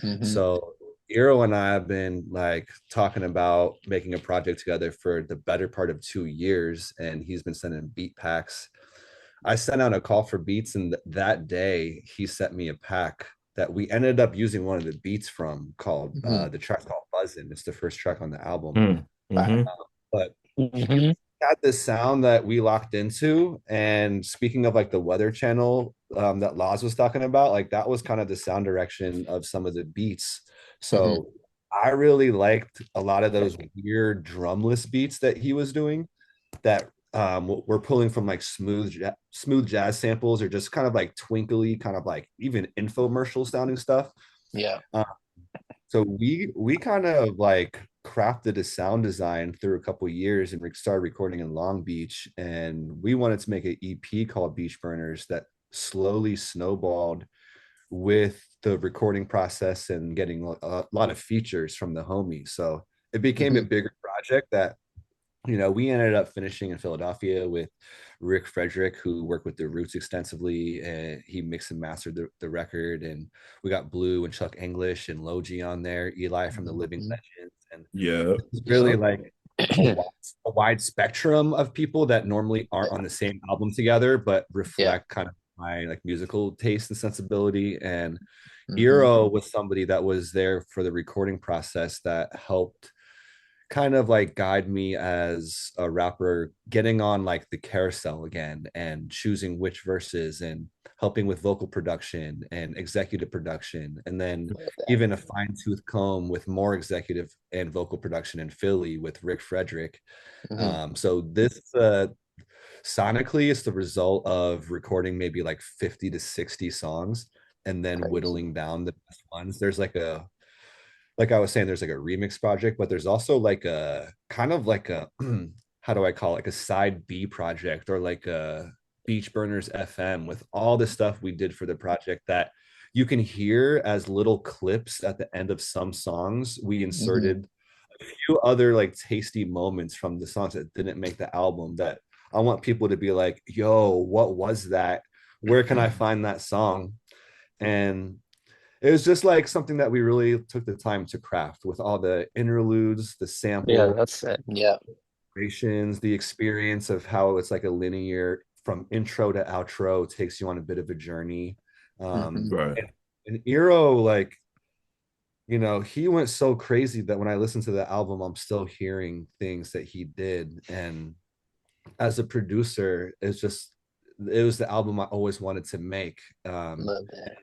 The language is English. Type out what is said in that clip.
Hmm. So Eero and I have been like talking about making a project together for the better part of 2 years, and he's been sending beat packs. I sent out a call for beats, and that day he sent me a pack that we ended up using one of the beats from called Hmm. the track called Buzzin'. It's the first track on the album. Wow. Uh, but he Hmm. had this sound that we locked into. And speaking of like the Weather Channel that Laws was talking about, like that was kind of the sound direction of some of the beats. Hmm. So I really liked a lot of those weird drumless beats that he was doing that we're pulling from like smooth jazz samples or just kind of like twinkly, kind of like even infomercial sounding stuff. Yeah. Uh, so we kind of like crafted a sound design through a couple of years and started recording in Long Beach. And we wanted to make an EP called Beach Burners that slowly snowballed with the recording process and getting a lot of features from the homies. So it became a Hmm. bigger project that we ended up finishing in Philadelphia with Rick Fredrick, who worked with the Roots extensively, and he mixed and mastered the record. And we got Blue and Chuck English and Logie on there, Eli from the Living Hmm. Legends, and Yeah. it's really Yep. like a wide spectrum of people that normally aren't on the same album together, but Yeah. reflect kind of my like musical taste and sensibility. And Hmm. Eero was somebody that was there for the recording process that helped kind of like guide me as a rapper getting on like the carousel again and choosing which verses and helping with vocal production and executive production, and then Love that. even a fine-tooth comb with more executive and vocal production in Philly with Rick Fredrick. Hmm. So this sonically it's the result of recording maybe like 50 to 60 songs and then Crazy. whittling down the best ones. There's like I was saying, there's like a remix project, but there's also like a kind of like a how do I call it? Like a side B project or like a Beach Burners FM with all the stuff we did for the project that you can hear as little clips at the end of some songs. We Hmm. inserted a few other like tasty moments from the songs that didn't make the album that I want people to be like, yo, what was that? Where can I find that song? And it was just like something that we really took the time to craft with all the interludes, the Yeah, sample that's it. Yeah. creations, the experience of how it's like a linear from intro to outro takes you on a bit of a journey. Hmm. Right. And Eero, like, he went so crazy that when I listen to the album, I'm still hearing things that he did. And as a producer, it was the album I always wanted to make. Love that.